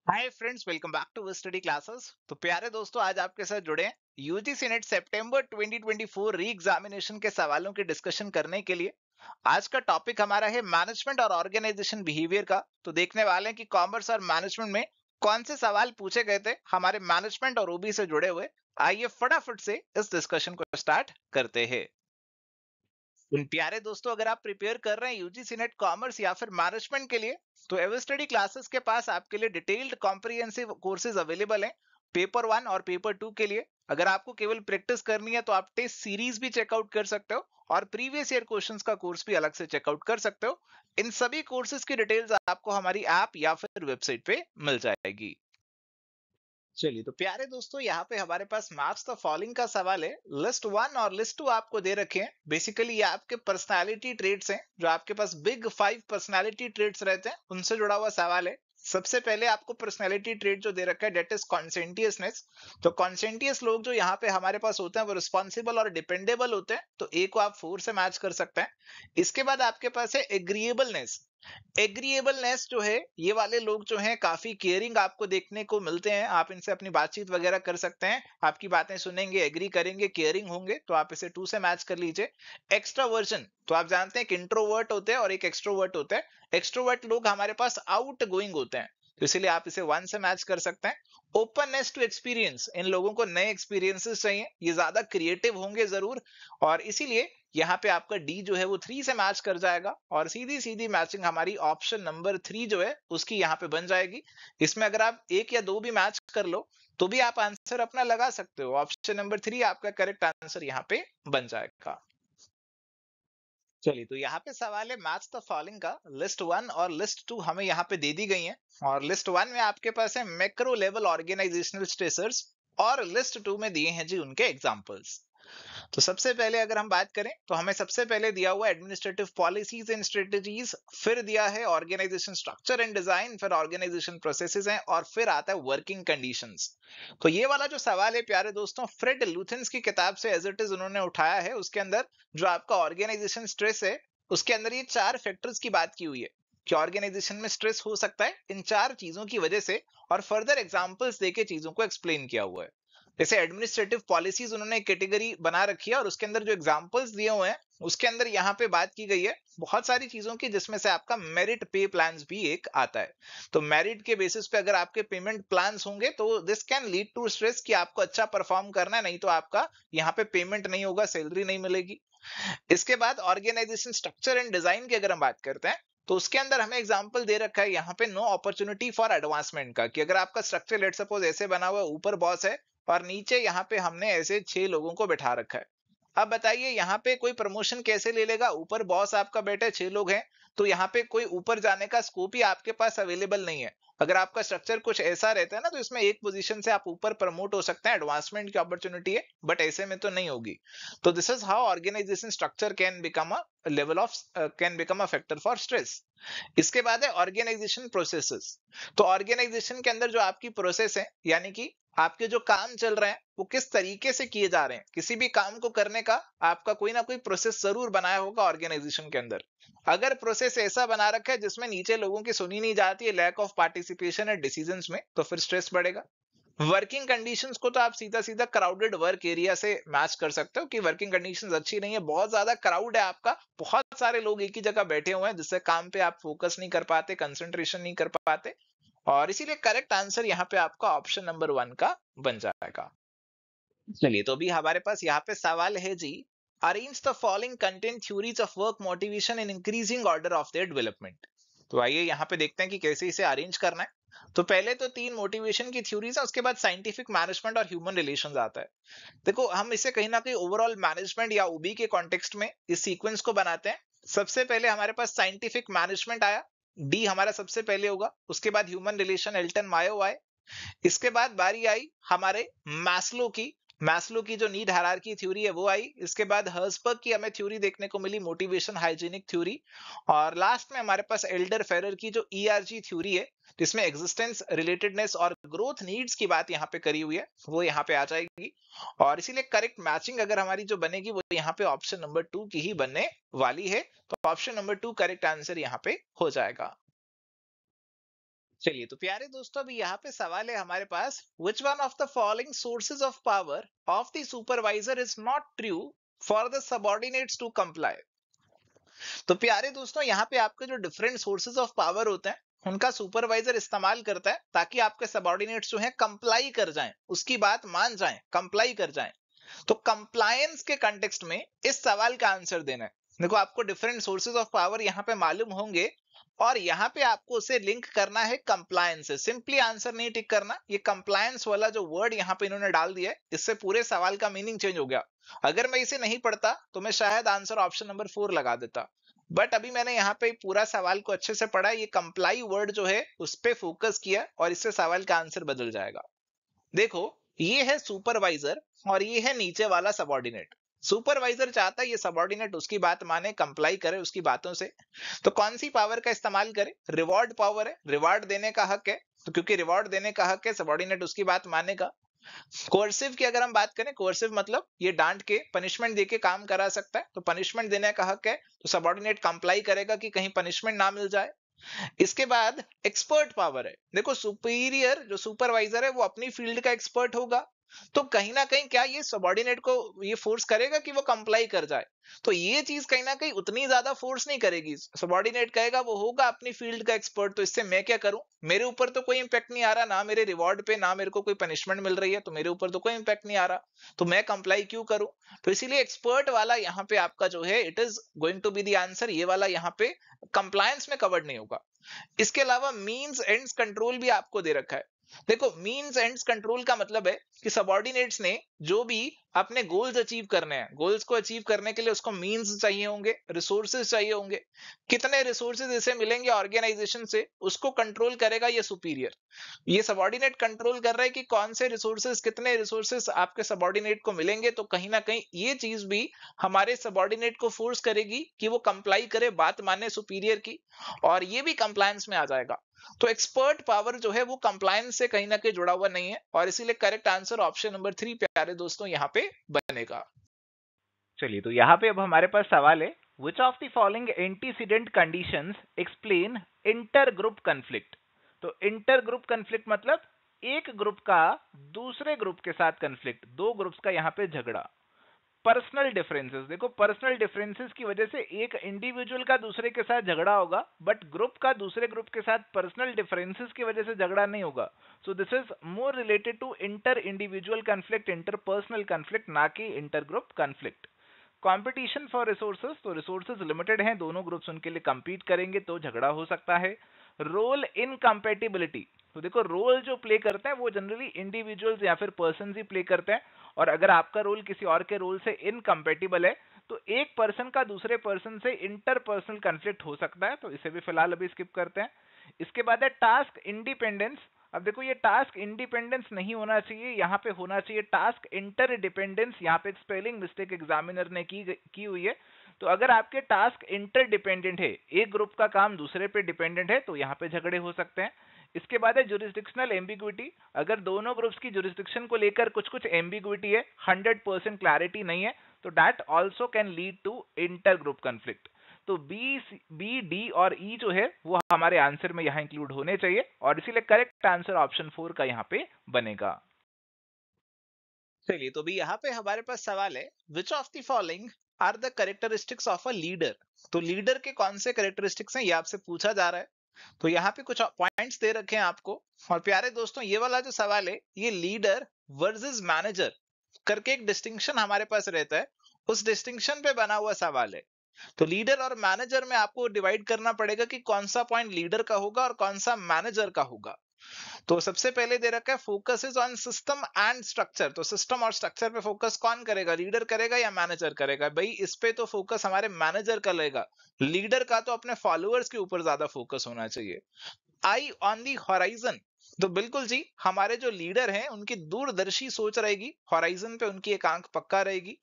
Hi friends, welcome back to study classes. तो प्यारे दोस्तों, आज आपके साथ जुड़े हैं यूजीसी नेट सितंबर 2024 री एग्जामिनेशन के सवालों की डिस्कशन करने के लिए। आज का टॉपिक हमारा है मैनेजमेंट और ऑर्गेनाइजेशन बिहेवियर का। तो देखने वाले हैं कि कॉमर्स और मैनेजमेंट में कौन से सवाल पूछे गए थे हमारे मैनेजमेंट और ओबी से जुड़े हुए। आइए फटाफट से इस डिस्कशन को स्टार्ट करते हैं। प्यारे दोस्तों, अगर आप प्रिपेयर कर रहे हैं यूजीसी नेट कॉमर्स या फिर मैनेजमेंट के लिए, तो एवर स्टडी क्लासेस के पास आपके लिए डिटेल्ड कॉम्प्रिहेंसिव कोर्सेज अवेलेबल हैं पेपर 1 और पेपर 2 के लिए। अगर आपको केवल प्रैक्टिस करनी है तो आप टेस्ट सीरीज भी चेकआउट कर सकते हो और प्रीवियस ईयर क्वेश्चंस का कोर्स भी अलग से चेकआउट कर सकते हो। इन सभी कोर्सेज की डिटेल्स आपको हमारी ऐप या फिर वेबसाइट पे मिल जाएगी। चलिए, तो प्यारे दोस्तों, यहाँ पे हमारे पास मैच द फॉलोइंग का सवाल है। लिस्ट 1 और लिस्ट 2 आपको दे रखे हैं। बेसिकली ये आपके पर्सनालिटी ट्रेट्स हैं, जो आपके पास बिग 5 पर्सनालिटी ट्रेट्स रहते हैं उनसे जुड़ा हुआ सवाल है। सबसे पहले आपको पर्सनालिटी ट्रेट जो दे रखा है डेट इज कॉन्सेंटियसनेस। तो कॉन्सेंटियस लोग जो यहाँ पे हमारे पास होते हैं वो रिस्पॉन्सिबल और डिपेंडेबल होते हैं, तो ए को आप 4 से मैच कर सकते हैं। इसके बाद आपके पास है एग्रीएबलनेस। एग्रीएबलनेस जो है, ये वाले लोग जो हैं काफी केयरिंग आपको देखने को मिलते हैं। आप इनसे अपनी बातचीत वगैरह कर सकते हैं, आपकी बातें सुनेंगे, एग्री करेंगे, केयरिंग होंगे, तो आप इसे 2 से मैच कर लीजिए। एक्सट्रावर्जन, तो आप जानते हैं कि इंट्रोवर्ट होते हैं और एक एक्सट्रोवर्ट होता है। एक्सट्रोवर्ट लोग हमारे पास आउट गोइंग होते हैं, तो इसीलिए आप इसे 1 से मैच कर सकते हैं। ओपननेस टू एक्सपीरियंस, इन लोगों को नए एक्सपीरियंसेस चाहिए, ये ज्यादा क्रिएटिव होंगे जरूर, और इसीलिए यहाँ पे आपका डी जो है वो 3 से मैच कर जाएगा, और सीधी सीधी मैचिंग हमारी ऑप्शन नंबर 3 जो है उसकी यहाँ पे बन जाएगी। इसमें अगर आप 1 या 2 भी मैच कर लो तो भी आप आंसर अपना लगा सकते हो। ऑप्शन नंबर 3 आपका करेक्ट आंसर यहाँ पे बन जाएगा। चलिए, तो यहाँ पे सवाल है मैच द फॉलोइंग का। लिस्ट 1 और लिस्ट 2 हमें यहाँ पे दे दी गई है, और लिस्ट 1 में आपके पास है मैक्रो लेवल ऑर्गेनाइजेशनल स्ट्रेसर्स, और लिस्ट 2 में दिए हैं जी उनके एग्जांपल्स। तो सबसे पहले अगर हम बात करें तो हमें सबसे पहले दिया हुआ एडमिनिस्ट्रेटिव पॉलिसीज एंड स्ट्रेटजीज, फिर दिया है ऑर्गेनाइजेशन स्ट्रक्चर एंड डिजाइन, फिर ऑर्गेनाइजेशन प्रोसेसेस हैं, और फिर आता है वर्किंग कंडीशंस। तो ये वाला जो सवाल है प्यारे दोस्तों, फ्रेड लुथेंस की किताब से एज इट इज उन्होंने उठाया है। उसके अंदर जो आपका ऑर्गेनाइजेशन स्ट्रेस है, उसके अंदर ये 4 फैक्टर्स की बात की हुई है कि ऑर्गेनाइजेशन में स्ट्रेस हो सकता है इन 4 चीजों की वजह से, और फर्दर एग्जांपल्स देके चीजों को एक्सप्लेन किया हुआ है। जैसे एडमिनिस्ट्रेटिव पॉलिसीज उन्होंने एक कैटेगरी बना रखी है, और उसके अंदर जो एग्जांपल्स दिए हुए हैं उसके अंदर यहाँ पे बात की गई है बहुत सारी चीजों की, जिसमें से आपका मेरिट पे प्लान्स भी एक आता है। तो मेरिट के बेसिस पे अगर आपके पेमेंट प्लान्स होंगे तो this can lead to stress कि आपको अच्छा परफॉर्म करना है, नहीं तो आपका यहाँ पे पेमेंट नहीं होगा, सैलरी नहीं मिलेगी। इसके बाद ऑर्गेनाइजेशन स्ट्रक्चर एंड डिजाइन की अगर हम बात करते हैं, तो उसके अंदर हमें एग्जांपल दे रखा है यहाँ पे नो अपॉर्चुनिटी फॉर एडवांसमेंट का, कि अगर आपका स्ट्रक्चर लेट सपोज ऐसे बना हुआ है, ऊपर बॉस है और नीचे यहाँ पे हमने ऐसे 6 लोगों को बैठा रखा है। अब बताइए यहाँ पे कोई प्रमोशन कैसे ले लेगा? ऊपर बॉस आपका बैठे, 6 लोग हैं, तो यहाँ पे कोई ऊपर जाने का स्कोप ही आपके पास अवेलेबल नहीं है। अगर आपका स्ट्रक्चर कुछ ऐसा रहता है ना, तो इसमें एक पोजीशन से आप ऊपर प्रमोट हो सकते हैं, एडवांसमेंट की अपॉर्चुनिटी है, बट ऐसे में तो नहीं होगी। तो this is how organisation structure can become a level of can become a factor for stress. इसके बाद है ऑर्गेनाइजेशन प्रोसेसेस। तो ऑर्गेनाइजेशन के अंदर जो आपकी प्रोसेस है, यानी कि आपके जो काम चल रहे हैं वो किस तरीके से किए जा रहे हैं, किसी भी काम को करने का आपका कोई ना कोई प्रोसेस जरूर बनाया होगा ऑर्गेनाइजेशन के अंदर। अगर प्रोसेस ऐसा बना रखा है जिसमें नीचे लोगों की सुनी नहीं जाती है, लैक ऑफ पार्टिसिपेशन है डिसीजंस में, तो फिर स्ट्रेस बढ़ेगा। वर्किंग कंडीशंस को तो आप सीधा सीधा क्राउडेड वर्क एरिया से मैच कर सकते हो कि वर्किंग कंडीशंस अच्छी नहीं है, बहुत ज्यादा क्राउड है आपका, बहुत सारे लोग एक ही जगह बैठे हुए हैं, जिससे काम पे आप फोकस नहीं कर पाते, कंसंट्रेशन नहीं कर पाते, और इसीलिए करेक्ट आंसर यहाँ पे आपका ऑप्शन नंबर 1 का बन जाएगा। चलिए, तो अभी हमारे पास यहाँ पे सवाल है जी, arrange the following content theories of work motivation in increasing order of their development. तो आइए यहाँ पे देखते हैं कि कैसे इसे अरेंज करना है। तो पहले तो 3 मोटिवेशन की थ्योरीज है, उसके बाद साइंटिफिक मैनेजमेंट और ह्यूमन रिलेशंस आता है। देखो, हम इसे कहीं ना कहीं ओवरऑल मैनेजमेंट या ओबी के कॉन्टेक्स्ट में इस सीक्वेंस को बनाते हैं। सबसे पहले हमारे पास साइंटिफिक मैनेजमेंट आया, डी हमारा सबसे पहले होगा, उसके बाद ह्यूमन रिलेशन एल्टन मायो आए, इसके बाद बारी आई हमारे मैस्लो की। मैस्लो की जो नीड हायरार्की थ्योरी है वो आई। इसके बाद हर्सबर्ग की हमें थ्योरी देखने को मिली, मोटिवेशन हाइजीनिक थ्योरी। और लास्ट में हमारे पास एल्डर फेरर की जो ईआरजी थ्योरी है, जिसमें एग्जिस्टेंस, रिलेटेडनेस और ग्रोथ नीड्स की बात यहाँ पे करी हुई है, वो यहाँ पे आ जाएगी। और इसीलिए करेक्ट मैचिंग अगर हमारी जो बनेगी वो यहाँ पे ऑप्शन नंबर 2 की ही बनने वाली है। तो ऑप्शन नंबर 2 करेक्ट आंसर यहाँ पे हो जाएगा। चलिए तो प्यारे दोस्तों, अभी यहाँ पे सवाल है हमारे पास, which one of the following sources of power of the supervisor is not true for the subordinates to comply. तो प्यारे दोस्तों, यहाँ पे आपके जो डिफरेंट सोर्सेज ऑफ पावर होते हैं उनका सुपरवाइजर इस्तेमाल करता है ताकि आपके सबऑर्डिनेट्स जो है कंप्लाई कर जाएं, उसकी बात मान जाएं, कंप्लाई कर जाएं। तो कंप्लायंस के कंटेक्स्ट में इस सवाल का आंसर देना है। देखो, आपको डिफरेंट सोर्सेज ऑफ पावर यहाँ पे मालूम होंगे और यहाँ पे आपको उसे लिंक करना है कंप्लायंस से। सिंपली आंसर नहीं टिक करना, ये कंप्लायंस वाला जो वर्ड यहाँ पे इन्होंने डाल दिया है, इससे पूरे सवाल का मीनिंग चेंज हो गया। अगर मैं इसे नहीं पढ़ता तो मैं शायद आंसर ऑप्शन नंबर 4 लगा देता, बट अभी मैंने यहाँ पे पूरा सवाल को अच्छे से पढ़ा, ये कंप्लाई वर्ड जो है उस पर फोकस किया और इससे सवाल का आंसर बदल जाएगा। देखो, ये है सुपरवाइजर और ये है नीचे वाला सबऑर्डिनेट। सुपरवाइजर चाहता है ये सबऑर्डिनेट उसकी बात माने, कंप्लाई करे उसकी बातों से। तो कौन सी पावर का इस्तेमाल करे? रिवॉर्ड पावर है, रिवॉर्ड देने का हक है। तो क्योंकि रिवॉर्ड देने का हक है, सबऑर्डिनेट उसकी बात मानेगा। कोर्सिव की अगर हम बात करें, कोर्सिव मतलब ये डांट के, पनिशमेंट देके काम करा सकता है, तो पनिशमेंट देने का हक है, तो सबऑर्डिनेट कंप्लाई करेगा कि कहीं पनिशमेंट ना मिल जाए। इसके बाद एक्सपर्ट पावर है। देखो, सुपीरियर जो सुपरवाइजर है वो अपनी फील्ड का एक्सपर्ट होगा, तो कहीं ना कहीं क्या ये सबऑर्डिनेट को ये फोर्स करेगा कि वो कंप्लाई कर जाए? तो ये चीज कहीं ना कहीं उतनी ज्यादा फोर्स नहीं करेगी। सबऑर्डिनेट कहेगा वो होगा अपनी फील्ड का एक्सपर्ट, तो इससे मैं क्या करूं? मेरे ऊपर तो कोई इंपैक्ट नहीं आ रहा, ना मेरे रिवॉर्ड पे, ना मेरे को कोई पनिशमेंट मिल रही है, तो मेरे ऊपर तो कोई इंपैक्ट नहीं आ रहा, तो मैं कंप्लाई क्यों करूं? तो इसीलिए एक्सपर्ट वाला यहाँ पे आपका जो है, it is going to be the answer, ये वाला यहाँ पे कंप्लायंस में कवर्ड नहीं होगा। इसके अलावा मींस एंड्स कंट्रोल भी आपको दे रखा है। देखो, मींस एंड्स कंट्रोल का मतलब है कि सबऑर्डिनेट्स ने जो भी अपने गोल्स अचीव करने हैं, गोल्स को अचीव करने के लिए उसको मींस चाहिए होंगे, रिसोर्सेज चाहिए होंगे। कितने रिसोर्सेज इसे मिलेंगे ऑर्गेनाइजेशन से, उसको कंट्रोल करेगा ये सुपीरियर। ये सबऑर्डिनेट कंट्रोल कर रहा है कि कौन से रिसोर्सेज, कितने रिसोर्सेज आपके सबऑर्डिनेट को मिलेंगे। तो कहीं ना कहीं ये चीज भी हमारे सबऑर्डिनेट को फोर्स करेगी कि वो कंप्लाई करे, बात माने सुपीरियर की, और ये भी कंप्लायंस में आ जाएगा। तो एक्सपर्ट पावर जो है वो कंप्लायंस से कहीं ना कहीं जुड़ा हुआ नहीं है, और इसीलिए करेक्ट आंसर ऑप्शन नंबर 3 प्यारे दोस्तों यहाँ पे बनेगा। चलिए तो यहाँ पे अब हमारे पास सवाल है, which of the following antecedent conditions explain inter group conflict. तो इंटर ग्रुप कन्फ्लिक्ट मतलब एक ग्रुप का दूसरे ग्रुप के साथ कन्फ्लिक्ट, दो ग्रुप्स का यहाँ पे झगड़ा। पर्सनल डिफरेंसेस, देखो पर्सनल डिफरेंसेस की वजह से एक इंडिविजुअल का दूसरे के साथ झगड़ा होगा, बट ग्रुप का दूसरे ग्रुप के साथ पर्सनल डिफरेंसेस की वजह से झगड़ा नहीं होगा। So this is more related to inter individual conflict, inter personal conflict, ना कि inter group conflict. Competition for resources, तो रिसोर्सेज लिमिटेड हैं, दोनों ग्रुप्स उनके लिए compete करेंगे तो झगड़ा हो सकता है। रोल इनकम्पेटिबिलिटी, तो देखो रोल जो प्ले करते हैं वो जनरली इंडिविजुअल्स या फिर पर्सन ही प्ले करते हैं, और अगर आपका रोल किसी और के रोल से इनकम्पेटिबल है तो एक पर्सन का दूसरे पर्सन से इंटरपर्सनल कन्फ्लिक्ट हो सकता है, तो इसे भी फिलहाल अभी स्किप करते हैं। इसके बाद है टास्क इंडिपेंडेंस। अब देखो, ये टास्क इंडिपेंडेंस नहीं होना चाहिए, यहाँ पे होना चाहिए टास्क इंटरडिपेंडेंस। यहाँ पे एक स्पेलिंग मिस्टेक एग्जामिनर ने की हुई है। तो अगर आपके टास्क इंटरडिपेंडेंट है, एक ग्रुप का काम दूसरे पे डिपेंडेंट है, तो यहाँ पे झगड़े हो सकते हैं। इसके बाद है जुरिस्डिक्शनल एम्बिग्विटी, अगर दोनों ग्रुप्स की जुरिस्डिक्शन को लेकर कुछ कुछ एम्बिग्विटी है, 100% क्लैरिटी नहीं है, तो that also can lead to inter group conflict. तो बी डी और ई जो है वो हमारे आंसर में यहाँ इंक्लूड होने चाहिए, और इसीलिए करेक्ट आंसर ऑप्शन 4 का यहाँ पे बनेगा। चलिए तो भी यहाँ पे हमारे पास सवाल है, which of the following are the characteristics of a leader. तो लीडर के कौन से कैरेक्टरिस्टिक्स हैं, ये आपसे पूछा जा रहा है। तो यहाँ पे कुछ पॉइंट्स दे रखे हैं आपको, और प्यारे दोस्तों ये वाला जो सवाल है, ये लीडर वर्सेस मैनेजर करके एक डिस्टिंक्शन हमारे पास रहता है, उस डिस्टिंक्शन पे बना हुआ सवाल है। तो लीडर और मैनेजर में आपको डिवाइड करना पड़ेगा कि कौन सा पॉइंट लीडर का होगा और कौन सा मैनेजर का होगा। तो सबसे पहले दे रखा है, focus is on system and structure. तो सिस्टम और स्ट्रक्चर पे फोकस कौन करेगा, लीडर करेगा या मैनेजर करेगा? भाई इस पे तो फोकस हमारे मैनेजर का रहेगा, लीडर का तो अपने फॉलोअर्स के ऊपर ज्यादा फोकस होना चाहिए। आई ऑन दी हॉराइजन, तो बिल्कुल जी, हमारे जो लीडर हैं उनकी दूरदर्शी सोच रहेगी, हॉराइजन पे उनकी एक आंख पक्का रहेगी।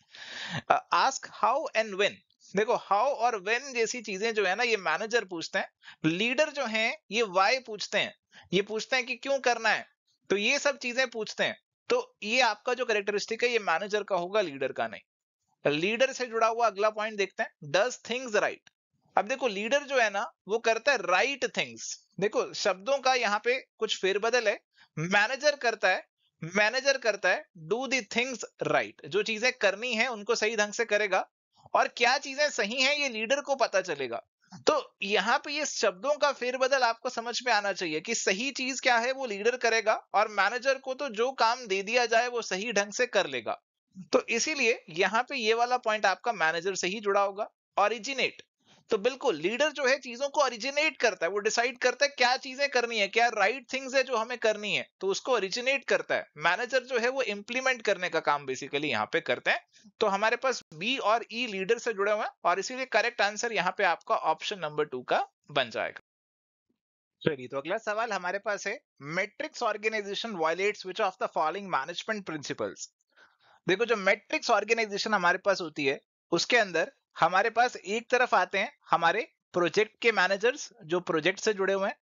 आस्क हाउ एंड व्हेन, देखो हाउ और व्हेन जैसी चीजें जो है ना, ये मैनेजर पूछते हैं। लीडर जो हैं ये वाई पूछते हैं, ये पूछते हैं कि क्यों करना है, तो ये सब चीजें पूछते हैं। तो ये आपका जो कैरेक्टरिस्टिक है ये मैनेजर का होगा, लीडर का नहीं। लीडर से जुड़ा हुआ अगला पॉइंट देखते हैं, डज थिंग्स राइट। अब देखो लीडर जो है ना वो करता है राइट थिंग्स, देखो शब्दों का यहाँ पे कुछ फेरबदल है। मैनेजर करता है डू दी थिंग्स राइट, जो चीजें करनी है उनको सही ढंग से करेगा, और क्या चीजें सही हैं ये लीडर को पता चलेगा। तो यहाँ पे ये शब्दों का फेरबदल आपको समझ में आना चाहिए कि सही चीज क्या है वो लीडर करेगा, और मैनेजर को तो जो काम दे दिया जाए वो सही ढंग से कर लेगा। तो इसीलिए यहाँ पे ये वाला पॉइंट आपका मैनेजर से ही जुड़ा होगा। ओरिजिनेट, तो बिल्कुल लीडर जो है चीजों को ओरिजिनेट करता है, वो डिसाइड करता है क्या चीजें करनी है, क्या राइट थिंग्स है जो हमें करनी है, तो उसको ओरिजिनेट करता है। मैनेजर जो है वो इंप्लीमेंट करने का काम बेसिकली यहाँ पे करते हैं। तो हमारे पास बी और ई लीडर से जुड़े हुए हैं, और इसीलिए करेक्ट आंसर यहाँ पे आपका ऑप्शन नंबर 2 का बन जाएगा। चलिए तो अगला सवाल हमारे पास है, matrix organisation violates which of the following management principles. देखो जो मैट्रिक्स ऑर्गेनाइजेशन हमारे पास होती है, उसके अंदर हमारे पास एक तरफ आते हैं हमारे प्रोजेक्ट के मैनेजर्स जो प्रोजेक्ट से जुड़े हुए हैं,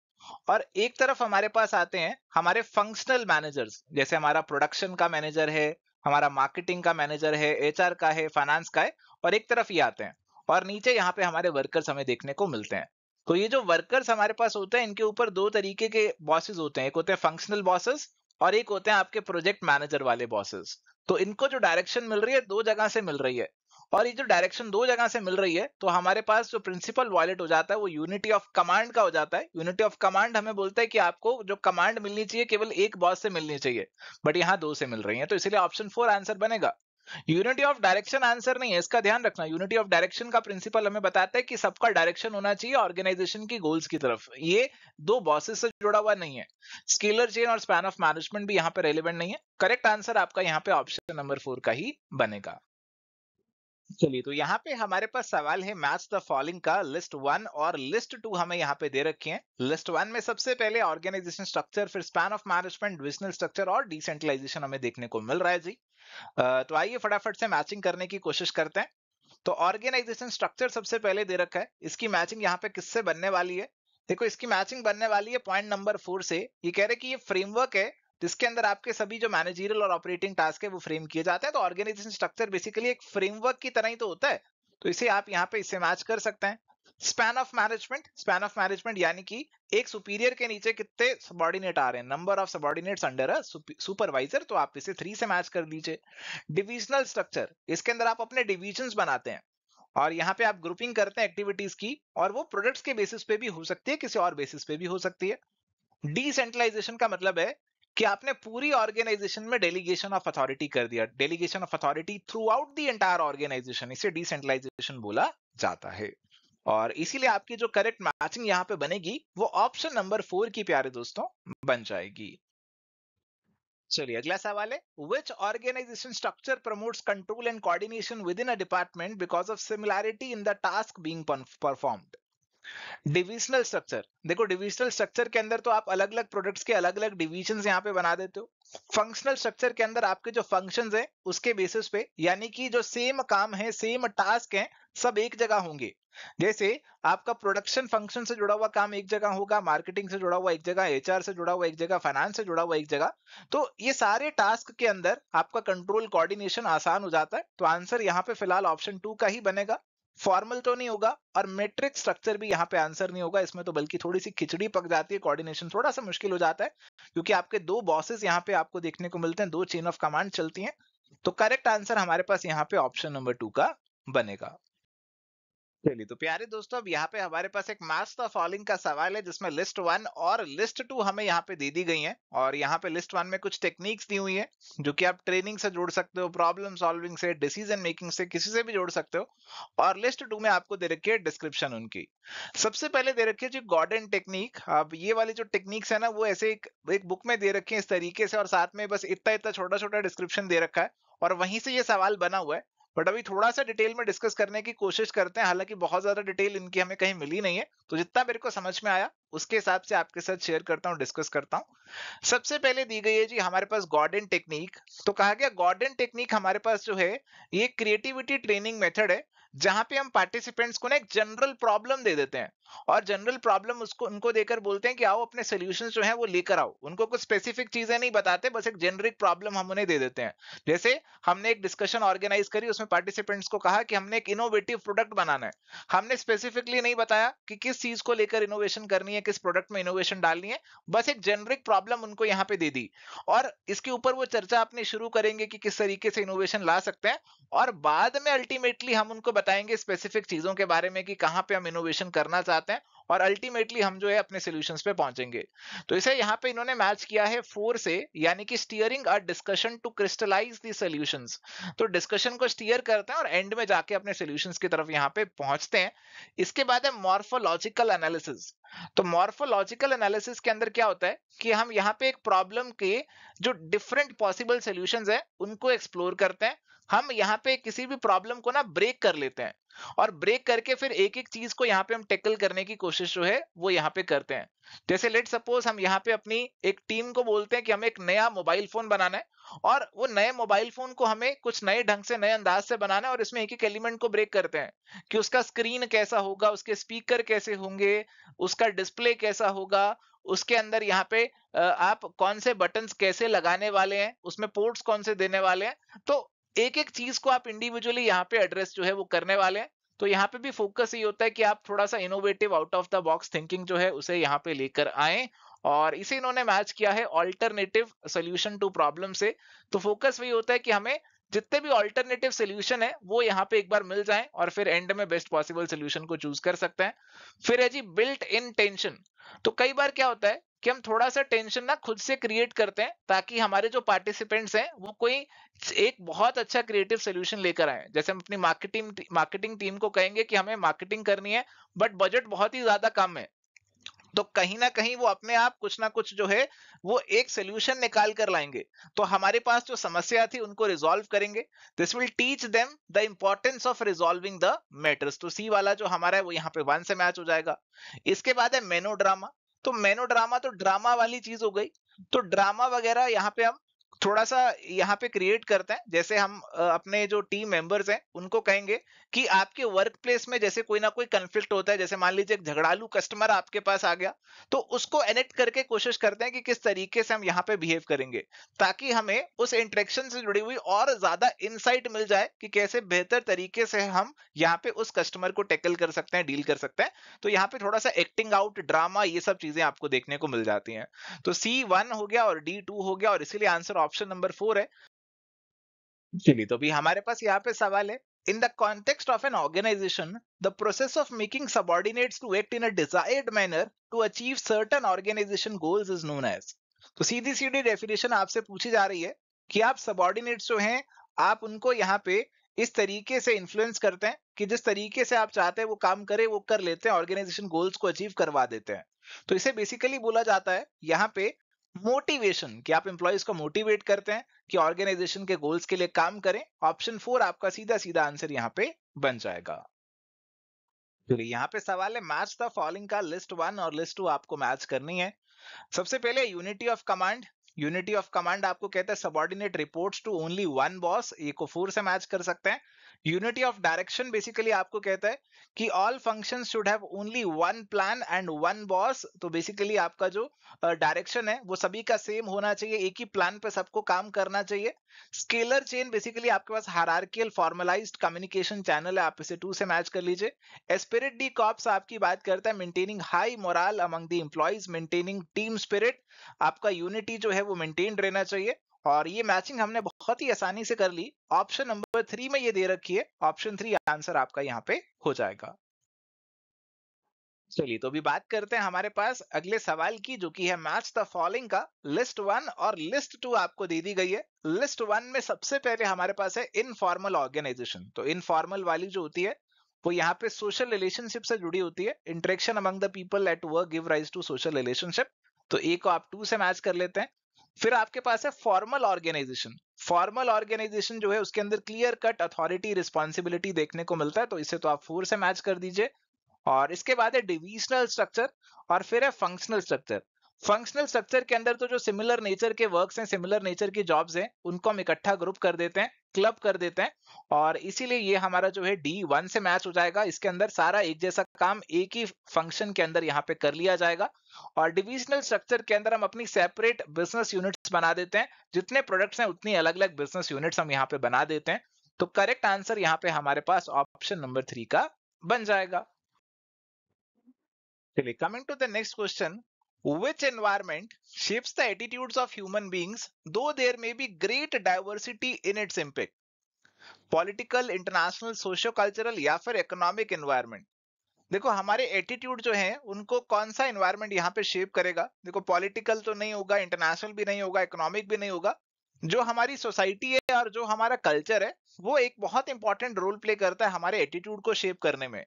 और एक तरफ हमारे पास आते हैं हमारे फंक्शनल मैनेजर्स, जैसे हमारा प्रोडक्शन का मैनेजर है, हमारा मार्केटिंग का मैनेजर है, एचआर का है, फाइनेंस का है, और एक तरफ ये आते हैं। और नीचे यहाँ पे हमारे वर्कर्स हमें देखने को मिलते हैं। तो ये जो वर्कर्स हमारे पास होते हैं इनके ऊपर दो तरीके के बॉसेस होते हैं, एक होते हैं फंक्शनल बॉसेस और एक होते हैं आपके प्रोजेक्ट मैनेजर वाले बॉसेस। तो इनको जो डायरेक्शन मिल रही है दो जगह से मिल रही है, और ये जो डायरेक्शन दो जगह से मिल रही है तो हमारे पास जो प्रिंसिपल वायलेट हो जाता है वो यूनिटी ऑफ कमांड का हो जाता है। यूनिटी ऑफ कमांड हमें बोलता है कि आपको जो कमांड मिलनी चाहिए केवल एक बॉस से मिलनी चाहिए, बट यहाँ दो से मिल रही है, तो इसलिए ऑप्शन 4 आंसर बनेगा। यूनिटी ऑफ डायरेक्शन आंसर नहीं है, इसका ध्यान रखना। यूनिटी ऑफ डायरेक्शन का प्रिंसिपल हमें बताता है कि सबका डायरेक्शन होना चाहिए ऑर्गेनाइजेशन की गोल्स की तरफ, ये दो बॉसेस से जुड़ा हुआ नहीं है। स्केलर चेन और स्पैन ऑफ मैनेजमेंट भी यहाँ पे रेलिवेंट नहीं है। करेक्ट आंसर आपका यहाँ पे ऑप्शन नंबर 4 का ही बनेगा। चलिए तो यहाँ पे हमारे पास सवाल है मैच द फॉलोइंग का लिस्ट 1 और लिस्ट 2 हमें यहाँ पे दे रखे हैं। लिस्ट 1 में सबसे पहले ऑर्गेनाइजेशन स्ट्रक्चर, फिर span of management, divisional structure और डिसेंट्रलाइजेशन हमें देखने को मिल रहा है जी। तो आइए फटाफट से मैचिंग करने की कोशिश करते हैं। तो ऑर्गेनाइजेशन स्ट्रक्चर सबसे पहले दे रखा है, इसकी मैचिंग यहाँ पे किससे बनने वाली है? देखो इसकी मैचिंग बनने वाली है पॉइंट नंबर 4 से। ये कह रहे कि ये फ्रेमवर्क है जिसके अंदर आपके सभी जो मैनेजरियल और ऑपरेटिंग टास्क है वो फ्रेम किए जाते हैं। तो ऑर्गेनाइजेशन स्ट्रक्चर बेसिकली एक फ्रेमवर्क की तरह ही तो होता है, तो इसे आप यहाँ पे इससे मैच कर सकते हैं। स्पैन ऑफ मैनेजमेंट यानी कि एक सुपीरियर के नीचे कितने सबॉर्डिनेट आ रहे हैं, number of subordinates under a supervisor, तो आप इसे 3 से मैच कर दीजिए। डिविजनल स्ट्रक्चर, इसके अंदर आप अपने डिविजन्स बनाते हैं और यहाँ पे आप ग्रुपिंग करते हैं एक्टिविटीज की, और वो प्रोडक्ट्स के बेसिस पे भी हो सकती है, किसी और बेसिस पे भी हो सकती है। डिसेंट्रलाइजेशन का मतलब है कि आपने पूरी ऑर्गेनाइजेशन में डेलीगेशन ऑफ अथॉरिटी कर दिया, delegation of authority throughout the entire organisation, इसे डिसेंट्रलाइजेशन बोला जाता है। और इसीलिए आपकी जो करेक्ट मैचिंग यहाँ पे बनेगी वो ऑप्शन नंबर 4 की प्यारे दोस्तों बन जाएगी। चलिए अगला सवाल है, which organization structure promotes control and coordination within a department because of similarity in the task being performed? Divisional structure, देखो डिविजनल स्ट्रक्चर के अंदर तो आप अलग अलग प्रोडक्ट्स के अलग अलग डिविजन्स यहाँ पे बना देते हो। फंक्शनल स्ट्रक्चर के अंदर आपके जो फंक्शंस है उसके बेसिस पे, यानी कि जो सेम काम है सेम टास्क है सब एक जगह होंगे। जैसे आपका प्रोडक्शन फंक्शन से जुड़ा हुआ काम एक जगह होगा, मार्केटिंग से जुड़ा हुआ एक जगह, एचआर से जुड़ा हुआ एक जगह, फाइनेंस से जुड़ा हुआ एक जगह। तो ये सारे टास्क के अंदर आपका कंट्रोल कोऑर्डिनेशन आसान हो जाता है। तो आंसर यहाँ पे फिलहाल ऑप्शन 2 का ही बनेगा। फॉर्मल तो नहीं होगा और मैट्रिक्स स्ट्रक्चर भी यहाँ पे आंसर नहीं होगा इसमें, तो बल्कि थोड़ी सी खिचड़ी पक जाती है, कोऑर्डिनेशन थोड़ा सा मुश्किल हो जाता है क्योंकि आपके दो बॉसेस यहाँ पे आपको देखने को मिलते हैं, दो चेन ऑफ कमांड चलती हैं। तो करेक्ट आंसर हमारे पास यहाँ पे ऑप्शन नंबर 2 का बनेगा। चलिए तो प्यारे दोस्तों अब यहाँ पे हमारे पास एक मैच द फॉलोइंग का सवाल है जिसमें लिस्ट 1 और लिस्ट 2 हमें यहाँ पे दे दी गई हैं, और यहाँ पे लिस्ट 1 में कुछ टेक्निक्स दी हुई है जो कि आप ट्रेनिंग से जोड़ सकते हो, प्रॉब्लम सॉल्विंग से, डिसीजन मेकिंग से, किसी से भी जोड़ सकते हो। और लिस्ट 2 में आपको दे रखी है डिस्क्रिप्शन उनकी। सबसे पहले दे रखी है जी गॉर्डन टेक्निक। अब ये वाली जो टेक्निक्स है ना वो ऐसे एक बुक में दे रखी है इस तरीके से, और साथ में बस इतना इतना छोटा छोटा डिस्क्रिप्शन दे रखा है और वहीं से ये सवाल बना हुआ है। बट अभी थोड़ा सा डिटेल में डिस्कस करने की कोशिश करते हैं, हालांकि बहुत ज्यादा डिटेल इनकी हमें कहीं मिली नहीं है, तो जितना मेरे को समझ में आया उसके हिसाब से आपके साथ शेयर करता हूँ, डिस्कस करता हूँ। सबसे पहले दी गई है जी हमारे पास गॉर्डन टेक्निक। तो कहा गया गॉर्डन टेक्निक हमारे पास जो है ये क्रिएटिविटी ट्रेनिंग मेथड है जहां पे हम पार्टिसिपेंट्स को ना एक जनरल प्रॉब्लम दे देते हैं, और जनरल प्रॉब्लम उसको उनको देकर बोलते हैं कि आओ अपने सॉल्यूशंस जो है वो लेकर आओ। उनको कुछ स्पेसिफिक चीजें नहीं बताते, बस एक जेनरिक प्रॉब्लम हम उन्हें दे देते हैं। जैसे हमने एक डिस्कशन ऑर्गेनाइज करी, उसमें पार्टिसिपेंट्स को कहा कि हमने एक इनोवेटिव प्रोडक्ट बनाना है। हमने स्पेसिफिकली नहीं बताया कि किस चीज को लेकर इनोवेशन करनी है, है, किस प्रोडक्ट में इनोवेशन डालनी है, बस एक जेनरिक प्रॉब्लम उनको यहाँ पे दे दी और इसके ऊपर वो चर्चा अपनी शुरू करेंगे कि किस तरीके से इनोवेशन ला सकते हैं और बाद में अल्टीमेटली हम उनको बताएंगे स्पेसिफिक चीजों के बारे में कि कहाँ पे हम इनोवेशन करना चाहते हैं और अल्टीमेटली हम जो है अपने सॉल्यूशंस पे पहुंचेंगे। तो इसे यहाँ पे इन्होंने मैच किया है 4 से, यानी कि steering a discussion to crystallise the solutions. तो डिस्कशन को स्टीयर करते हैं और एंड में जाके अपने सॉल्यूशंस की तरफ यहाँ पे पहुंचते हैं। इसके बाद है मॉर्फोलॉजिकल एनालिसिस। तो मॉर्फोलॉजिकल एनालिसिस के अंदर क्या होता है कि हम यहाँ पे एक प्रॉब्लम के जो डिफरेंट पॉसिबल सॉल्यूशंस है उनको एक्सप्लोर करते हैं। हम यहाँ पे किसी भी प्रॉब्लम को ना ब्रेक कर लेते हैं और ब्रेक करके फिर एक एक चीज को यहाँ पे हम टैकल करने की कोशिश जो है वो यहाँ पे करते हैं। जैसे लेट सपोज हम यहाँ पे अपनी एक टीम को बोलते हैं कि हमें एक नया मोबाइल फोन बनाना है और वो नए मोबाइल फोन को हमें कुछ नए ढंग से नए अंदाज से बनाना है और इसमें एक एक एलिमेंट को ब्रेक करते हैं कि उसका स्क्रीन कैसा होगा, उसके स्पीकर कैसे होंगे, उसका डिस्प्ले कैसा होगा, उसके अंदर यहाँ पे आप कौन से बटन्स कैसे लगाने वाले हैं, उसमें पोर्ट्स कौन से देने वाले हैं। तो एक एक चीज को आप इंडिविजुअली यहाँ पे एड्रेस जो है वो करने वाले हैं। तो यहाँ पे भी फोकस ये होता है कि आप थोड़ा सा innovative out of the box thinking जो है उसे यहाँ पे लेकर आए और इसे इन्होंने मैच किया है ऑल्टरनेटिव सोल्यूशन टू प्रॉब्लम से। तो फोकस वही होता है कि हमें जितने भी ऑल्टरनेटिव सोल्यूशन है वो यहाँ पे एक बार मिल जाएं और फिर एंड में बेस्ट पॉसिबल सोल्यूशन को चूज कर सकते हैं। फिर है जी बिल्ट इन टेंशन। तो कई बार क्या होता है कि हम थोड़ा सा टेंशन ना खुद से क्रिएट करते हैं ताकि हमारे जो पार्टिसिपेंट्स हैं वो कोई एक बहुत अच्छा क्रिएटिव सोल्यूशन लेकर आए। जैसे हम अपनी मार्केटिंग टीम को कहेंगे कि हमें मार्केटिंग करनी है बट बजट बहुत ही ज्यादा कम है, तो कहीं ना कहीं वो अपने आप कुछ ना कुछ जो है वो एक सोल्यूशन निकाल कर लाएंगे। तो हमारे पास जो समस्या थी उनको रिजॉल्व करेंगे। This will teach them the importance of resolving the matters. तो सी वाला जो हमारा है वो यहाँ पे 1 से मैच हो जाएगा। इसके बाद है मेनोड्रामा। तो मेनोड्रामा तो ड्रामा वाली चीज हो गई। तो ड्रामा वगैरह यहाँ पे हम थोड़ा सा यहाँ पे क्रिएट करते हैं। जैसे हम अपने जो टीम मेंबर्स हैं उनको कहेंगे कि आपके वर्क प्लेस में जैसे कोई ना कोई कंफ्लिक्ट होता है, जैसे मान लीजिए एक झगड़ालू कस्टमर आपके पास आ गया, तो उसको एनेक्ट करके कोशिश करते हैं कि किस तरीके से हम यहाँ पे बिहेव करेंगे ताकि हमें उस इंटरेक्शन से जुड़ी हुई और ज्यादा इंसाइट मिल जाए कि कैसे बेहतर तरीके से हम यहाँ पे उस कस्टमर को टैकल कर सकते हैं, डील कर सकते हैं। तो यहाँ पे थोड़ा सा एक्टिंग आउट, ड्रामा, ये सब चीजें आपको देखने को मिल जाती हैं। तो C1 हो गया और D2 हो गया और इसीलिए आंसर ऑप्शन नंबर 4 है। चलिए तो अभी हमारे पास यहाँ पे सवाल है, in the context of an organisation the process of making subordinates to act in a desired manner to achieve certain organisation goals is known as. तो सीधी सीधी डेफिनेशन आपसे पूछी जा रही है कि आप सबऑर्डिनेट्स जो हैं आप उनको यहाँ पे इस तरीके से इन्फ्लुएंस करते हैं कि जिस तरीके से आप चाहते हैं वो काम करे, वो कर लेते हैं, ऑर्गेनाइजेशन गोल्स को अचीव करवा देते हैं। तो इसे बेसिकली बोला जाता है यहाँ पे मोटिवेशन, कि आप एम्प्लॉयज को मोटिवेट करते हैं कि ऑर्गेनाइजेशन के गोल्स के लिए काम करें। ऑप्शन 4 आपका सीधा सीधा आंसर यहाँ पे बन जाएगा। चलिए यहाँ पे सवाल है, मैच द फॉलोइंग का लिस्ट 1 और लिस्ट 2 आपको मैच करनी है। सबसे पहले unity of command. Unity of command आपको कहता है subordinate reports to only one boss, ये को 4 से मैच कर सकते हैं। यूनिटी ऑफ डायरेक्शन बेसिकली आपको कहता है कि all functions should have only one plan and one boss. तो बेसिकली आपका जो डायरेक्शन है वो सभी का सेम होना चाहिए, एक ही प्लान पे सबको काम करना चाहिए। स्केलर चेन बेसिकली आपके पास हायरार्कियल फॉर्मलाइज्ड कम्युनिकेशन चैनल है, आप इसे 2 से मैच कर लीजिए। एस्पिरिट डी कॉप्स आपकी बात करता है maintaining high moral among the employees, maintaining team spirit, आपका यूनिटी जो है वो मेंटेन रहना चाहिए। और ये मैचिंग हमने बहुत ही आसानी से कर ली, ऑप्शन नंबर 3 में ये दे रखी है, ऑप्शन 3 आंसर आपका यहाँ पे हो जाएगा। चलिए तो अभी बात करते हैं हमारे पास अगले सवाल की, जो कि है मैच द फॉलोइंग का लिस्ट 1 और लिस्ट 2 आपको दे दी गई है। लिस्ट 1 में सबसे पहले हमारे पास है इनफॉर्मल ऑर्गेनाइजेशन। तो इनफॉर्मल वाली जो होती है वो यहाँ पे सोशल रिलेशनशिप से जुड़ी होती है। Interaction among the people at work give rise to social relationship. तो ए को आप 2 से मैच कर लेते हैं। फिर आपके पास है फॉर्मल ऑर्गेनाइजेशन। फॉर्मल ऑर्गेनाइजेशन जो है उसके अंदर क्लियर कट अथॉरिटी रिस्पॉन्सिबिलिटी देखने को मिलता है, तो इसे तो आप 4 से मैच कर दीजिए। और इसके बाद है डिविजनल स्ट्रक्चर और फिर है फंक्शनल स्ट्रक्चर। फंक्शनल स्ट्रक्चर के अंदर तो जो सिमिलर नेचर के वर्क्स हैं, सिमिलर नेचर की जॉब्स हैं, उनको हम इकट्ठा ग्रुप कर देते हैं, क्लब कर देते हैं, और इसीलिए ये हमारा जो है D1 से मैच हो जाएगा। इसके अंदर सारा एक जैसा काम एक ही फंक्शन के अंदर यहाँ पे कर लिया जाएगा। और डिविजनल स्ट्रक्चर के अंदर हम अपनी सेपरेट बिजनेस यूनिट्स बना देते हैं, जितने प्रोडक्ट्स हैं उतनी अलग अलग बिजनेस यूनिट्स हम यहाँ पे बना देते हैं। तो करेक्ट आंसर यहाँ पे हमारे पास ऑप्शन नंबर 3 का बन जाएगा। चलिए, coming to the next question, which environment shapes the attitudes of human beings though there may be great diversity in its impact? Political, international, socio cultural या फिर इकोनॉमिक एनवायरनमेंट? देखो, हमारे एटीट्यूड जो है उनको कौन सा एनवायरनमेंट यहाँ पे शेप करेगा? देखो, पॉलिटिकल तो नहीं होगा, इंटरनेशनल भी नहीं होगा, इकोनॉमिक भी नहीं होगा। जो हमारी सोसाइटी है और जो हमारा कल्चर है, वो एक बहुत इंपॉर्टेंट रोल प्ले करता है हमारे एटीट्यूड को शेप करने में।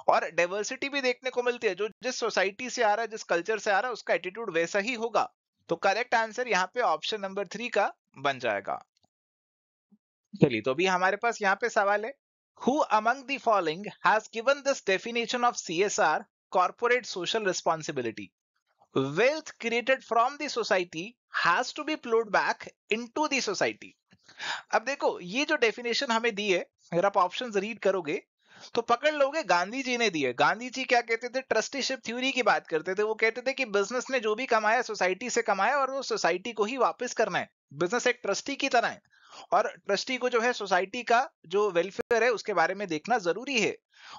और डाइवर्सिटी भी देखने को मिलती है, जो जिस सोसाइटी से आ रहा है, जिस कल्चर से आ रहा है, उसका एटीट्यूड वैसा ही होगा। तो करेक्ट आंसर यहाँ पे ऑप्शन नंबर 3 का बन जाएगा। चलिए, तो अभी हमारे पास यहाँ पे सवाल है, who among the following has given this definition of CSR, corporate social responsibility? Wealth created from the society has to be ploughed back into the society. अब देखो, ये जो डेफिनेशन हमें दी है, अगर आप ऑप्शंस रीड करोगे तो पकड़ लोगे, गांधी जी ने दी है। गांधी जी क्या कहते थे? ट्रस्टीशिप थ्योरी की बात करते थे। वो कहते थे कि बिजनेस ने जो भी कमाया सोसाइटी से कमाया और वो सोसाइटी को ही वापस करना है। बिजनेस एक ट्रस्टी की तरह है और ट्रस्टी को जो है सोसाइटी का जो वेलफेयर है उसके बारे में देखना जरूरी है।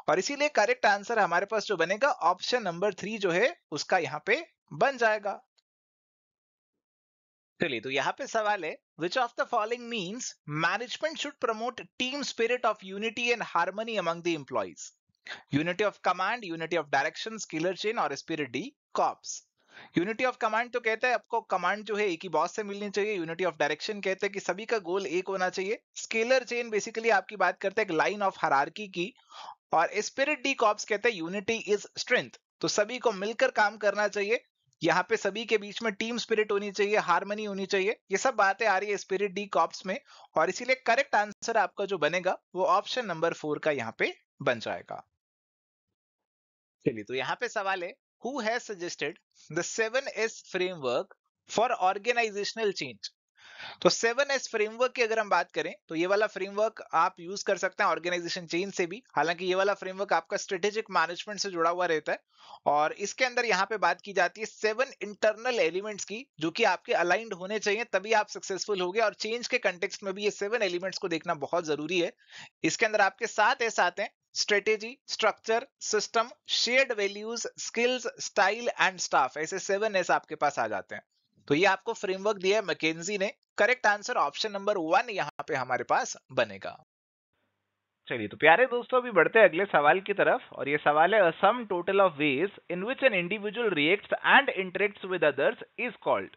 और इसीलिए करेक्ट आंसर हमारे पास जो बनेगा ऑप्शन नंबर 3 जो है उसका यहाँ पे बन जाएगा। चलिए, तो यहाँ पे सवाल है, which of the following means management should promote team spirit of unity and harmony among the employees? Unity of command, unity of direction, scalar chain और spirit de corps? Unity of command तो कहता है आपको command जो है एक ही boss से मिलनी चाहिए। यूनिटी ऑफ डायरेक्शन कहते हैं कि सभी का गोल एक होना चाहिए। स्केलर चेन बेसिकली आपकी बात करते हैं एक लाइन ऑफ हायरार्की की। और स्पिरिट डी कॉप्स कहते हैं यूनिटी इज स्ट्रेंथ, तो सभी को मिलकर काम करना चाहिए। यहाँ पे सभी के बीच में टीम स्पिरिट होनी चाहिए, हार्मनी होनी चाहिए। ये सब बातें आ रही है स्पिरिट डी कॉप्स में। और इसीलिए करेक्ट आंसर आपका जो बनेगा वो ऑप्शन नंबर 4 का यहाँ पे बन जाएगा। चलिए, तो यहाँ पे सवाल है, who has suggested the 7S framework for organisational change? तो 7S फ्रेमवर्क की अगर हम बात करें तो ये वाला फ्रेमवर्क आप यूज कर सकते हैं ऑर्गेनाइजेशन चेंज से भी। हालांकि ये वाला फ्रेमवर्क आपका स्ट्रेटेजिक मैनेजमेंट से जुड़ा हुआ रहता है। और इसके अंदर यहाँ पे बात की जाती है 7 इंटरनल एलिमेंट्स की, जो कि आपके अलाइंड होने चाहिए, तभी आप सक्सेसफुल होगे। और चेंज के कंटेक्स्ट में भी ये 7 एलिमेंट्स को देखना बहुत जरूरी है। इसके अंदर आपके 7 एस आते हैं, strategy, structure, system, shared values, skills, style and staff. ऐसे 7 एस आपके पास आ जाते हैं। तो ये आपको फ्रेमवर्क दिया है मैकेंजी ने। करेक्ट आंसर ऑप्शन नंबर 1 यहाँ पे हमारे पास बनेगा। चलिए, तो प्यारे दोस्तों, अभी बढ़ते हैं अगले सवाल की तरफ। और ये सवाल है, sum total of ways in which an individual reacts and interacts with others is called?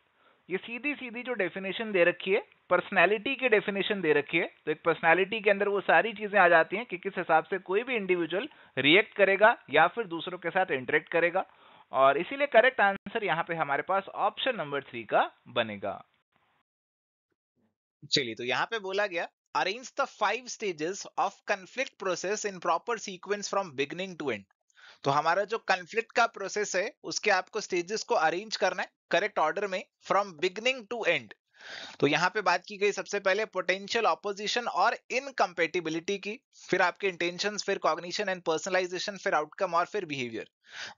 ये सीधी सीधी जो डेफिनेशन दे रखी है, पर्सनैलिटी की डेफिनेशन दे रखी है। तो एक पर्सनैलिटी के अंदर वो सारी चीजें आ जाती हैं कि किस हिसाब से कोई भी इंडिविजुअल रिएक्ट करेगा या फिर दूसरों के साथ इंटरेक्ट करेगा। और इसीलिए करेक्ट आंसर यहाँ पे हमारे पास ऑप्शन नंबर 3 का बनेगा। चलिए, तो यहाँ पे बोला गया, arrange the 5 stages of conflict process in proper sequence from beginning to end. तो हमारा जो कन्फ्लिक्ट का प्रोसेस है उसके आपको स्टेजेस को अरेंज करना है करेक्ट ऑर्डर में, फ्रॉम बिगनिंग टू एंड। तो यहाँ पे बात की गई सबसे पहले पोटेंशियल ऑपोजिशन और इनकम्पेटिबिलिटी की, फिर आपके इंटेंशंस, फिर कॉग्निशन एंड पर्सनलाइजेशन, फिर आउटकम और फिर बिहेवियर।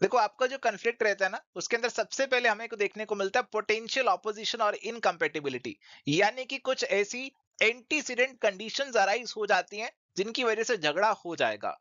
देखो, आपका जो कन्फ्लिक्ट रहता है ना, उसके अंदर सबसे पहले हमें को देखने को मिलता है पोटेंशियल ऑपोजिशन और इनकम्पेटिबिलिटी। यानी कि कुछ ऐसी एंटीसीडेंट कंडीशंस अराइज हो जाती हैं जिनकी वजह से झगड़ा हो जाएगा।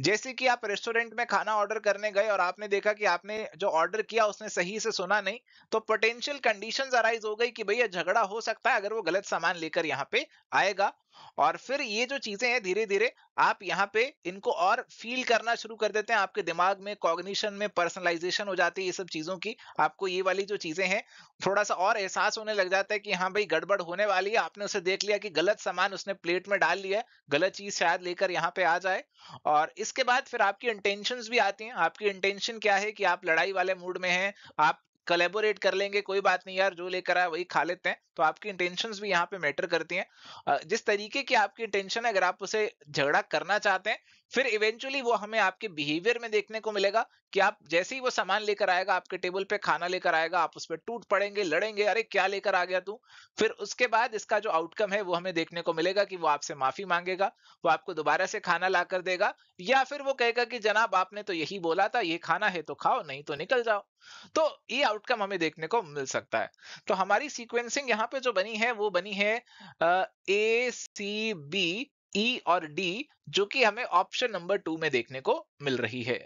जैसे कि आप रेस्टोरेंट में खाना ऑर्डर करने गए और आपने देखा कि आपने जो ऑर्डर किया उसने सही से सुना नहीं, तो पोटेंशियल कंडीशंस अराइज हो गई कि भैया झगड़ा हो सकता है अगर वो गलत सामान लेकर यहाँ पे आएगा। और फिर ये जो चीजें हैं धीरे धीरे आप यहाँ पे इनको और फील करना शुरू कर देते हैं, आपके दिमाग में कॉग्निशन में पर्सनलाइजेशन हो जाती है ये सब चीजों की। आपको ये वाली जो चीजें हैं थोड़ा सा और एहसास होने लग जाता है कि हाँ भाई गड़बड़ होने वाली है। आपने उसे देख लिया कि गलत सामान उसने प्लेट में डाल लिया है, गलत चीज शायद लेकर यहाँ पे आ जाए। और इसके बाद फिर आपकी इंटेंशंस भी आती हैं। आपकी इंटेंशन क्या है कि आप लड़ाई वाले मूड में हैं, आप कोलैबोरेट कर लेंगे, कोई बात नहीं यार, जो लेकर आए वही खा लेते हैं। तो आपकी इंटेंशंस भी यहाँ पे मैटर करती हैं। जिस तरीके की आपकी इंटेंशन है, अगर आप उसे झगड़ा करना चाहते हैं, फिर इवेंचुअली वो हमें आपके बिहेवियर में देखने को मिलेगा कि आप जैसे ही वो सामान लेकर आएगा, आपके टेबल पे खाना लेकर आएगा, आप उस पर टूट पड़ेंगे, लड़ेंगे, अरे क्या लेकर आ गया तू। फिर उसके बाद इसका जो आउटकम है वो हमें देखने को मिलेगा कि वो आपसे माफी मांगेगा, वो आपको दोबारा से खाना ला कर देगा, या फिर वो कहेगा कि जनाब आपने तो यही बोला था, ये खाना है तो खाओ, नहीं तो निकल जाओ। तो ये आउटकम हमें देखने को मिल सकता है। तो हमारी सीक्वेंसिंग यहाँ पे जो बनी है वो बनी है ए, सी, बी, ई और डी, जो कि हमें ऑप्शन नंबर 2 में देखने को मिल रही है।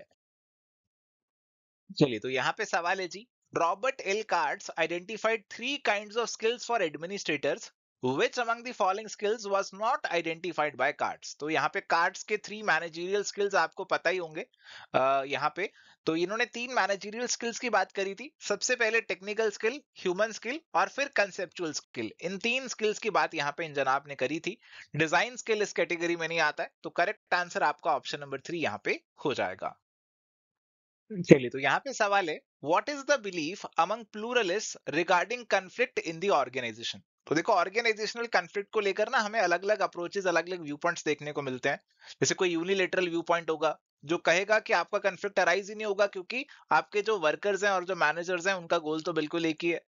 चलिए, तो यहाँ पे सवाल है जी, Robert L Katz identified three kinds of skills for administrators which among the following skills was not identified by Katz. तो यहाँ पे कार्ड्स के थ्री मैनेजरियल स्किल्स आपको पता ही होंगे। यहाँ पे तो इन्होंने तीन मैनेजरियल स्किल्स की बात करी थी। सबसे पहले टेक्निकल स्किल, ह्यूमन स्किल और फिर कंसेप्चुअल स्किल। इन तीन स्किल्स की बात यहाँ पे इन जनाब ने करी थी। डिजाइन स्किल इस कैटेगरी में नहीं आता है, तो करेक्ट आंसर आपका ऑप्शन नंबर 3 यहाँ पे हो जाएगा। चलिए, तो यहाँ पे सवाल है, what is the belief among pluralist regarding conflict in the organisation. तो देखो, ऑर्गेनाइजेशनल कन्फ्लिक्ट को लेकर ना हमें अलग अलग अप्रोचेस, अलग अलग व्यू पॉइंट्स देखने को मिलते हैं। जैसे कोई यूनिलेटरल व्यू पॉइंट होगा जो कहेगा कि आपका कन्फ्लिक्ट अराइज ही नहीं होगा क्योंकि आपके जो वर्कर्स हैं और जो मैनेजर्स हैं उनका गोल तो बिल्कुल एक ही है।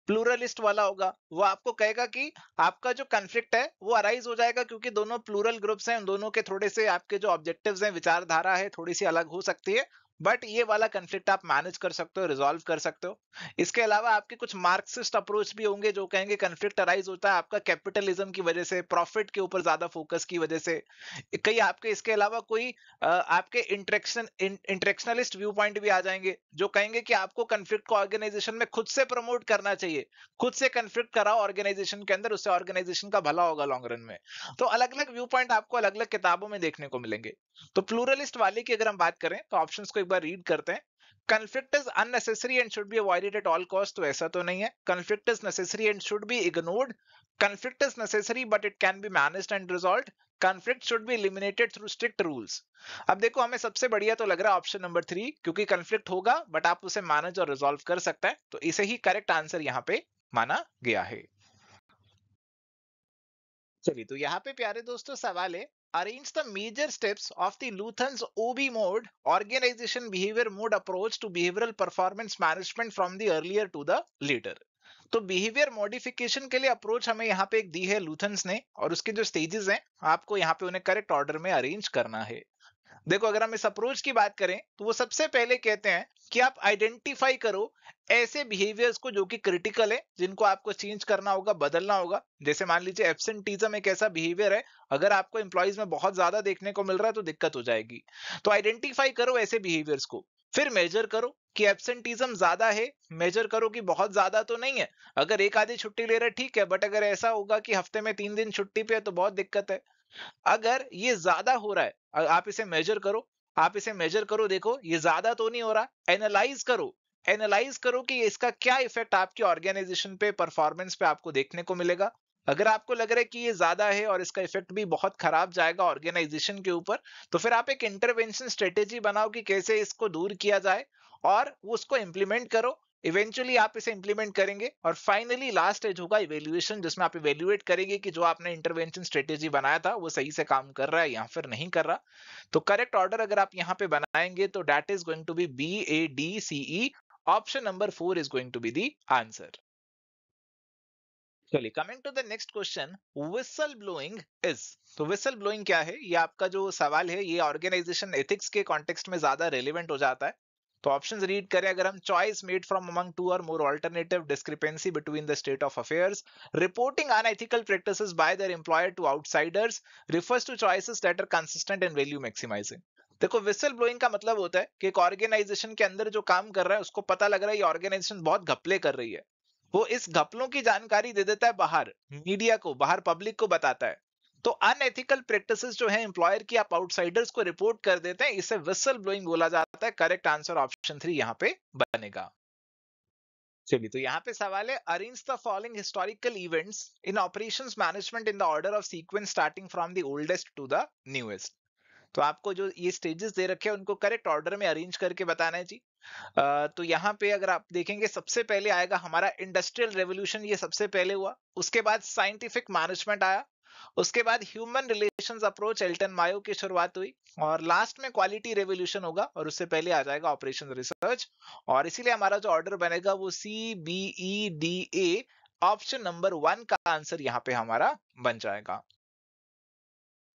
प्लूरलिस्ट वाला होगा, वो आपको कहेगा कि आपका जो कन्फ्लिक्ट है वो अराइज हो जाएगा क्योंकि दोनों प्लूरल ग्रुप्स हैं, उन दोनों के थोड़े से आपके जो ऑब्जेक्टिव्स हैं, विचारधारा है, थोड़ी सी अलग हो सकती है, बट ये वाला कन्फ्लिक्ट आप मैनेज कर सकते हो, रिजॉल्व कर सकते हो। इसके अलावा आपके कुछ मार्क्सिस्ट अप्रोच भी होंगे जो कहेंगे कन्फ्लिक्ट अराइज होता है आपका कैपिटलिज्म की वजह से, प्रॉफिट के ऊपर ज्यादा फोकस की वजह से। कई आपके इसके अलावा कोई आपके इंटरेक्शनलिस्ट व्यू पॉइंट भी आ जाएंगे जो कहेंगे कि आपको कन्फ्लिक्ट को ऑर्गेनाइजेशन में खुद से प्रमोट करना चाहिए, खुद से कन्फ्लिक्ट कराओ ऑर्गेनाइजेशन के अंदर, उससे ऑर्गेनाइजेशन का भला होगा लॉन्ग रन में। तो अलग अलग व्यू पॉइंट आपको अलग अलग किताबों में देखने को मिलेंगे। तो प्लूरलिस्ट वाले की अगर हम बात करें तो ऑप्शंस को एक बार रीड करते हैं। conflict is unnecessary and should be avoided at all cost, तो ऐसा तो नहीं है। conflict is necessary and should be ignored, conflict is necessary but it can be managed and resolved, conflict should be eliminated through strict rules। अब देखो, हमें सबसे बढ़िया तो लग रहा है ऑप्शन नंबर 3, क्योंकि conflict होगा बट आप उसे मैनेज और रिजॉल्व कर सकते हैं, तो इसे ही करेक्ट आंसर यहाँ पे माना गया है। चलिए, तो यहाँ पे प्यारे दोस्तों सवाल है, arrange the major steps of the Luthans OB mod organisation behaviour mod approach to behavioural performance management from the earlier to the latter. तो बिहेवियर मॉडिफिकेशन के लिए अप्रोच हमें यहाँ पे एक दी है लूथन्स ने, और उसके जो स्टेजेस हैं आपको यहाँ पे उन्हें करेक्ट ऑर्डर में अरेंज करना है। देखो, अगर हम इस अप्रोच की बात करें तो वो सबसे पहले कहते हैं कि आप आइडेंटिफाई करो ऐसे बिहेवियर्स को जो कि क्रिटिकल है, जिनको आपको चेंज करना होगा, बदलना होगा। जैसे मान लीजिए एब्सेंटीज्म एक ऐसा बिहेवियर है, अगर आपको एम्प्लॉइज में बहुत ज्यादा देखने को मिल रहा है तो दिक्कत हो जाएगी। तो आइडेंटिफाई करो ऐसे बिहेवियर्स को, फिर मेजर करो कि एब्सेंटीज्म ज्यादा है, मेजर करो कि बहुत ज्यादा तो नहीं है। अगर एक आधी छुट्टी ले रहे ठीक है, बट अगर ऐसा होगा कि हफ्ते में 3 दिन छुट्टी पे है तो बहुत दिक्कत है। अगर ये ज्यादा हो रहा है, आप इसे मेजर करो, आप इसे मेजर करो, देखो ये ज्यादा तो नहीं हो रहा, एनालाइज करो, एनालाइज करो कि इसका क्या इफेक्ट आपकी ऑर्गेनाइजेशन पे, परफॉर्मेंस पे आपको देखने को मिलेगा। अगर आपको लग रहा है कि ये ज्यादा है और इसका इफेक्ट भी बहुत खराब जाएगा ऑर्गेनाइजेशन के ऊपर, तो फिर आप एक इंटरवेंशन स्ट्रेटेजी बनाओ कि कैसे इसको दूर किया जाए और उसको इंप्लीमेंट करो। इवेंचुअली आप इसे इंप्लीमेंट करेंगे और फाइनली लास्ट स्टेज होगा इवेल्युएशन, जिसमें आप इवेल्युएट करेंगे कि जो आपने इंटरवेंशन स्ट्रेटेजी बनाया था वो सही से काम कर रहा है या फिर नहीं कर रहा। तो करेक्ट ऑर्डर अगर आप यहाँ पे बनाएंगे तो that is going to be BADCE, option number 4 is going to be the answer. चलिए, coming to the next question, whistle blowing is. तो विसल ब्लोइंग क्या है, ये आपका जो सवाल है ये ऑर्गेनाइजेशन एथिक्स के कॉन्टेक्स्ट में ज्यादा रेलिवेंट हो जाता है। तो ऑप्शंस रीड करें अगर हम, choice made from among two और more alternative, discrepancy between the state of affairs, reporting unethical practices by their employer to outsiders, refers to choices that are consistent and value maximising. देखो, whistle blowing का मतलब होता है कि एक organisation के अंदर जो काम कर रहा है उसको पता लग रहा है ये ऑर्गेनाइजेशन बहुत घपले कर रही है, वो इस घपलों की जानकारी दे देता है बाहर, मीडिया को, बाहर पब्लिक को बताता है। तो अनएथिकल प्रैक्टिसेस जो है एम्प्लॉयर की, आप आउटसाइडर्स को रिपोर्ट कर देते हैं, इसे विसल ब्लोइंग बोला जाता है। करेक्ट आंसर ऑप्शन 3 यहाँ पे बनेगा। चलिए, तो यहाँ पे सवाल है, arrange the following historical events in operations management in the order of sequence starting from the oldest to the newest. तो आपको जो ये स्टेजेस दे रखे हैं उनको करेक्ट ऑर्डर में अरेंज करके बताना है जी। तो यहाँ पे अगर आप देखेंगे सबसे पहले आएगा हमारा इंडस्ट्रियल रेवोल्यूशन, ये सबसे पहले हुआ। उसके बाद साइंटिफिक मैनेजमेंट आया, उसके बाद human relations approach Elton Mayo की शुरुआत हुई, और लास्ट में क्वालिटी रेवोल्यूशन होगा और उससे पहले आ जाएगा ऑपरेशन रिसर्च। और इसीलिए हमारा जो ऑर्डर बनेगा वो CBEDA, ऑप्शन नंबर 1 का आंसर यहाँ पे हमारा बन जाएगा।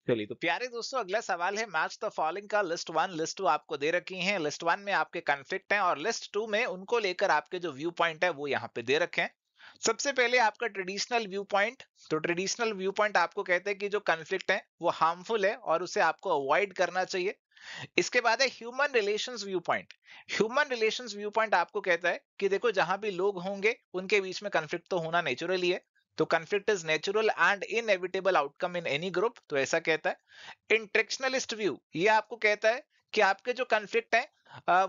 चलिए, तो प्यारे दोस्तों अगला सवाल है, मैच द फॉलोइंग का लिस्ट 1 लिस्ट 2 आपको दे रखी हैं। लिस्ट 1 में आपके कन्फ्लिक्ट हैं और लिस्ट 2 में उनको लेकर आपके जो व्यू पॉइंट है वो यहाँ पे दे रखे हैं। सबसे पहले आपका ट्रेडिशनल व्यू पॉइंट। तो ट्रेडिशनल व्यू पॉइंट आपको कहते हैं कि जो कन्फ्लिक्ट है वो हार्मफुल है और उसे आपको अवॉइड करना चाहिए। इसके बाद है human relations view point. Human relations view point आपको कहता है कि देखो जहां भी लोग होंगे उनके बीच में कंफ्लिक्ट तो होना नेचुरली है, तो conflict is natural and inevitable outcome in any group, तो ऐसा कहता है। इंटेक्शनलिस्ट व्यू ये आपको कहता है कि आपके जो कंफ्लिक्ट है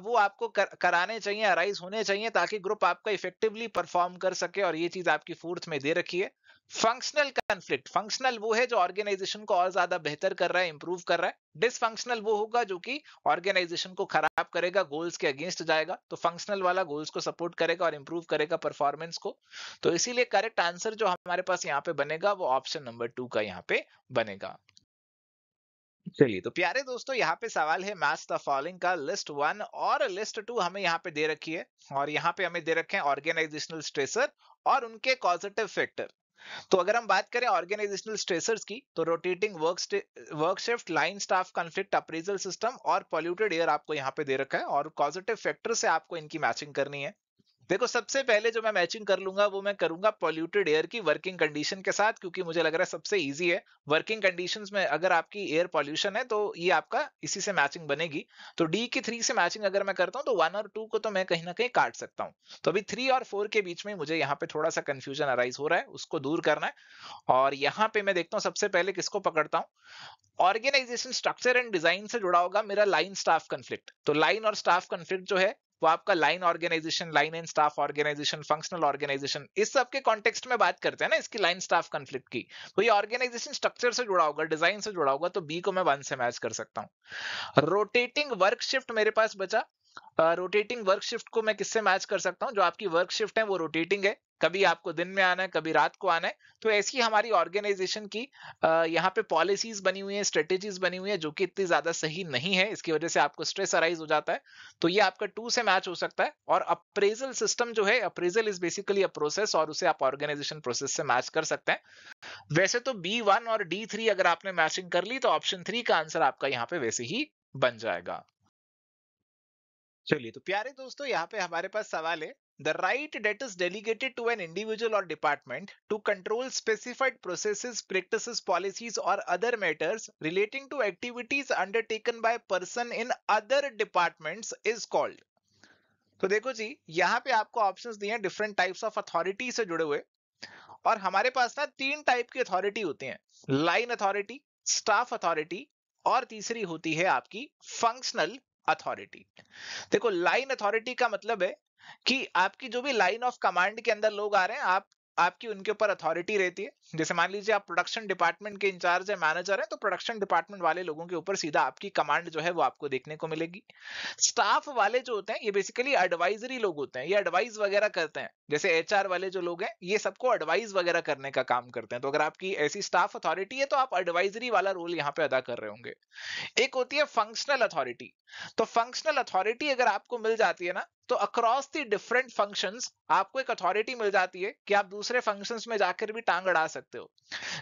वो आपको कराने चाहिए, अराइज होने चाहिए ताकि ग्रुप आपका इफेक्टिवली परफॉर्म कर सके, और ये चीज आपकी फोर्थ में दे रखी है। फंक्शनल कंफ्लिक्ट, फंक्शनल वो है जो ऑर्गेनाइजेशन को और ज्यादा बेहतर कर रहा है, इंप्रूव कर रहा है। डिसफंक्शनल वो होगा जो कि ऑर्गेनाइजेशन को खराब करेगा, गोल्स के अगेंस्ट जाएगा। तो फंक्शनल वाला गोल्स को सपोर्ट करेगा और इंप्रूव करेगा परफॉर्मेंस को। तो इसीलिए करेक्ट आंसर जो हमारे पास यहाँ पे बनेगा वो ऑप्शन नंबर 2 का यहाँ पे बनेगा। चलिए तो प्यारे दोस्तों, यहाँ पे सवाल है मैच द फॉलोइंग का लिस्ट 1 और लिस्ट 2 हमें यहाँ पे दे रखी है, और यहाँ पे हमें दे रखे हैं ऑर्गेनाइजेशनल स्ट्रेसर और उनके कॉजेटिव फैक्टर। तो अगर हम बात करें ऑर्गेनाइजेशनल स्ट्रेसर्स की, तो rotating work shift, line staff conflict, appraisal system और पॉल्यूटेड एयर आपको यहाँ पे दे रखा है, और पॉजिटिव फैक्टर से आपको इनकी मैचिंग करनी है। देखो सबसे पहले जो मैं मैचिंग कर लूंगा वो मैं करूंगा पॉल्यूटेड एयर की वर्किंग कंडीशन के साथ, क्योंकि मुझे लग रहा है सबसे इजी है। वर्किंग कंडीशंस में अगर आपकी एयर पॉल्यूशन है तो ये आपका इसी से मैचिंग बनेगी। तो डी की 3 से मैचिंग अगर मैं करता हूं तो 1 और 2 को तो मैं कहीं ना कहीं काट सकता हूं। तो अभी 3 और 4 के बीच में मुझे यहाँ पे थोड़ा सा कंफ्यूजन अराइज हो रहा है, उसको दूर करना है। और यहाँ पे मैं देखता हूँ सबसे पहले किसको पकड़ता हूँ। ऑर्गेनाइजेशन स्ट्रक्चर एंड डिजाइन से जुड़ा होगा मेरा लाइन स्टाफ कंफ्लिक्ट। तो लाइन और स्टाफ कंफ्लिक्ट जो है वो आपका line organisation, line and staff organisation, functional organisation, इस सब के कॉन्टेक्स्ट में बात करते हैं ना इसकी लाइन स्टाफ कंफ्लिक्ट की। तो ये ऑर्गेनाइजेशन स्ट्रक्चर से जुड़ा होगा, डिजाइन से जुड़ा होगा, तो बी को मैं 1 से मैच कर सकता हूँ। रोटेटिंग वर्क शिफ्ट मेरे पास बचा। रोटेटिंग वर्क शिफ्ट को मैं किससे मैच कर सकता हूँ, जो आपकी वर्क शिफ्ट है वो रोटेटिंग है, कभी आपको दिन में आना है कभी रात को आना है। तो ऐसी हमारी ऑर्गेनाइजेशन की यहाँ पे पॉलिसीज बनी हुई है, स्ट्रेटेजीज बनी हुई है जो कि इतनी ज्यादा सही नहीं है, इसकी वजह से आपको स्ट्रेस अराइज हो जाता है। तो ये आपका 2 से मैच हो सकता है। और अप्रेजल सिस्टम जो है, appraisal is basically a process, और उसे आप ऑर्गेनाइजेशन प्रोसेस से मैच कर सकते हैं। वैसे तो B1 और D3 अगर आपने मैचिंग कर ली तो ऑप्शन 3 का आंसर आपका यहाँ पे वैसे ही बन जाएगा। चलिए तो प्यारे दोस्तों, यहाँ पे हमारे पास सवाल है the right that is delegated to an individual और department to control specified processes, practices, policies और other matters relating to activities undertaken by person in other departments is called. तो देखो जी, यहाँ पे आपको ऑप्शंस दिए हैं डिफरेंट टाइप्स ऑफ अथॉरिटी से जुड़े हुए, और हमारे पास ना 3 टाइप की अथॉरिटी होती हैं, लाइन अथॉरिटी, स्टाफ अथॉरिटी, और तीसरी होती है आपकी फंक्शनल अथॉरिटी। देखो लाइन अथॉरिटी का मतलब है कि आपकी जो भी लाइन ऑफ कमांड के अंदर लोग आ रहे हैं, आपकी उनके ऊपर अथॉरिटी रहती है। जैसे मान लीजिए आप प्रोडक्शन डिपार्टमेंट के इंचार्ज है, मैनेजर है, तो प्रोडक्शन डिपार्टमेंट वाले लोगों के ऊपर सीधा आपकी कमांड जो है वो आपको देखने को मिलेगी। स्टाफ वाले जो होते हैं ये बेसिकली एडवाइजरी लोग होते हैं, ये एडवाइस वगैरह करते हैं। जैसे एचआर वाले जो लोग हैं ये सबको एडवाइस वगैरह करने का काम करते हैं। तो अगर आपकी ऐसी स्टाफ अथॉरिटी है तो आप एडवाइजरी वाला रोल यहाँ पे अदा कर रहे होंगे। एक होती है फंक्शनल अथॉरिटी। तो फंक्शनल अथॉरिटी अगर आपको मिल जाती है ना, तो अक्रॉस द डिफरेंट फंक्शंस आपको एक अथॉरिटी मिल जाती है कि आप दूसरे फंक्शंस में जाकर भी टांग अड़ा सकते हो।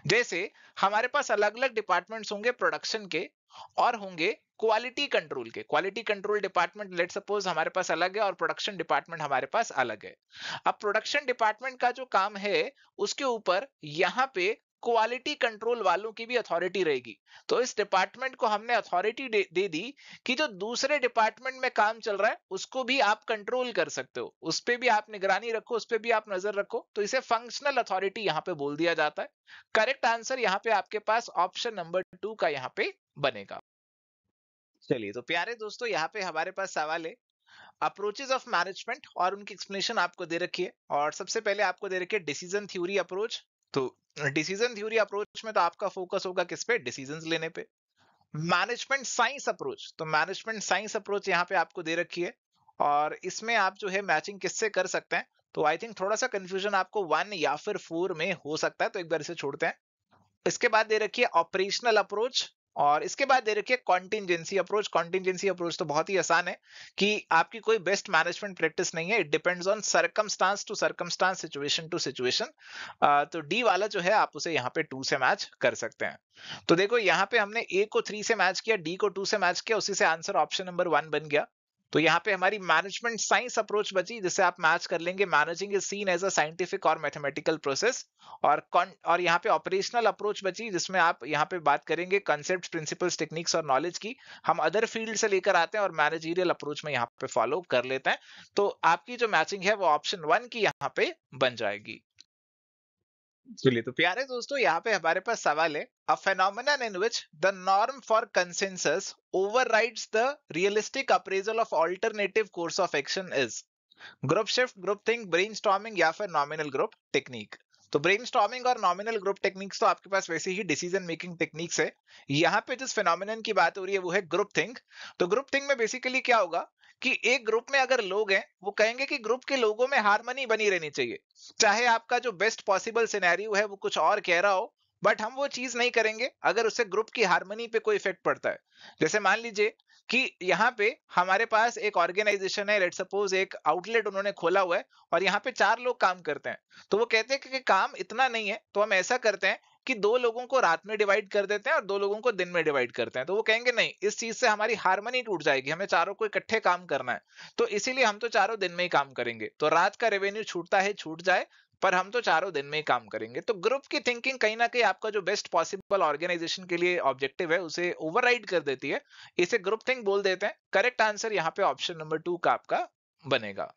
जैसे हमारे पास अलग अलग डिपार्टमेंट्स होंगे प्रोडक्शन के, और होंगे क्वालिटी कंट्रोल के। Quality control department let suppose हमारे पास अलग है और प्रोडक्शन डिपार्टमेंट हमारे पास अलग है। अब प्रोडक्शन डिपार्टमेंट का जो काम है उसके ऊपर यहाँ पे क्वालिटी कंट्रोल वालों की भी अथॉरिटी रहेगी। तो इस डिपार्टमेंट को हमने अथॉरिटी दे दी कि जो दूसरे डिपार्टमेंट में काम चल रहा है उसको भी आप कंट्रोल कर सकते हो, उस पे भी आप निगरानी रखो, उस पे भी आप नजर रखो। तो इसे फंक्शनल अथॉरिटी यहाँ पे बोल दिया जाता है। करेक्ट आंसर यहाँ पे आपके पास ऑप्शन नंबर 2 का यहाँ पे बनेगा। चलिए तो प्यारे दोस्तों, यहाँ पे हमारे पास सवाल है अप्रोचेस ऑफ मैनेजमेंट, और उनकी एक्सप्लेनेशन आपको दे रखी है। और सबसे पहले आपको दे रखी है डिसीजन थ्योरी अप्रोच। तो डिसीजन थ्योरी अप्रोच में तो आपका फोकस होगा किस पे, डिसीजंस लेने पे। मैनेजमेंट साइंस अप्रोच, तो मैनेजमेंट साइंस अप्रोच यहाँ पे आपको दे रखी है, और इसमें आप जो है मैचिंग किससे कर सकते हैं। तो आई थिंक थोड़ा सा कंफ्यूजन आपको 1 या फिर 4 में हो सकता है, तो एक बार इसे छोड़ते हैं। इसके बाद दे रखी है ऑपरेशनल अप्रोच, और इसके बाद दे रखी है कॉन्टिजेंसी अप्रोच। कॉन्टिजेंसी अप्रोच तो बहुत ही आसान है कि आपकी कोई बेस्ट मैनेजमेंट प्रैक्टिस नहीं है, it depends on circumstance to circumstance, situation to situation. तो डी वाला जो है आप उसे यहाँ पे 2 से मैच कर सकते हैं। तो देखो यहाँ पे हमने ए को 3 से मैच किया, डी को 2 से मैच किया, उसी से आंसर ऑप्शन नंबर 1 बन गया। तो यहाँ पे हमारी मैनेजमेंट साइंस अप्रोच बची, जिसे आप मैच कर लेंगे managing is seen as a scientific और मैथमेटिकल प्रोसेस। और यहाँ पे ऑपरेशनल अप्रोच बची, जिसमें आप यहाँ पे बात करेंगे कंसेप्ट, प्रिंसिपल्स, टेक्निक्स और नॉलेज की। हम अदर फील्ड से लेकर आते हैं और मैनेजरियल अप्रोच में यहाँ पे फॉलो कर लेते हैं। तो आपकी जो मैचिंग है वो ऑप्शन 1 की यहाँ पे बन जाएगी। चलिए तो प्यारे दोस्तों, यहाँ पे हमारे पास सवाल है, अ phenomenon in which the norm for consensus overrides the realistic appraisal of alternative course of action is group shift, group think, brainstorming या फिर नॉमिनल ग्रुप टेक्निक। तो ब्रेनस्टॉर्मिंग और नॉमिनल ग्रुप टेक्निक्स तो आपके पास वैसे ही डिसीजन मेकिंग टेक्निक्स है। यहाँ पे जिस फिनोमिनन की बात हो रही है वो है ग्रुप थिंक। तो ग्रुप थिंक में बेसिकली क्या होगा कि एक ग्रुप में अगर लोग हैं, वो कहेंगे कि ग्रुप के लोगों में हार्मनी बनी रहनी चाहिए, चाहे आपका जो बेस्ट पॉसिबल सिनेरियो है वो कुछ और कह रहा हो, बट हम वो चीज नहीं करेंगे अगर उससे ग्रुप की हार्मनी पे कोई इफेक्ट पड़ता है। जैसे मान लीजिए कि यहाँ पे हमारे पास एक ऑर्गेनाइजेशन है, लेट सपोज एक आउटलेट उन्होंने खोला हुआ है और यहाँ पे 4 लोग काम करते हैं। तो वो कहते हैं कि काम इतना नहीं है, तो हम ऐसा करते हैं कि 2 लोगों को रात में डिवाइड कर देते हैं और 2 लोगों को दिन में डिवाइड करते हैं। तो वो कहेंगे नहीं, इस चीज से हमारी हार्मनी टूट जाएगी, हमें चारों को इकट्ठे काम करना है, तो इसीलिए हम तो चारों दिन में ही काम करेंगे। तो रात का रेवेन्यू छूटता है छूट जाए, पर हम तो चारों दिन में ही काम करेंगे। तो ग्रुप की थिंकिंग कहीं ना कहीं आपका जो बेस्ट पॉसिबल ऑर्गेनाइजेशन के लिए ऑब्जेक्टिव है उसे ओवरराइड कर देती है। इसे ग्रुप थिंक बोल देते हैं। करेक्ट आंसर यहाँ पे ऑप्शन नंबर 2 का आपका बनेगा।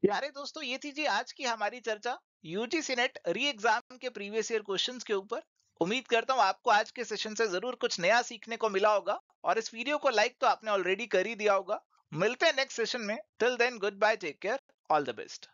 प्यारे दोस्तों, ये थी जी आज की हमारी चर्चा यूजीसी नेट री एग्जाम के प्रीवियस ईयर क्वेश्चंस के ऊपर। उम्मीद करता हूँ आपको आज के सेशन से जरूर कुछ नया सीखने को मिला होगा, और इस वीडियो को लाइक तो आपने ऑलरेडी कर ही दिया होगा। मिलते हैं नेक्स्ट सेशन में। Till then goodbye, take care, all the best.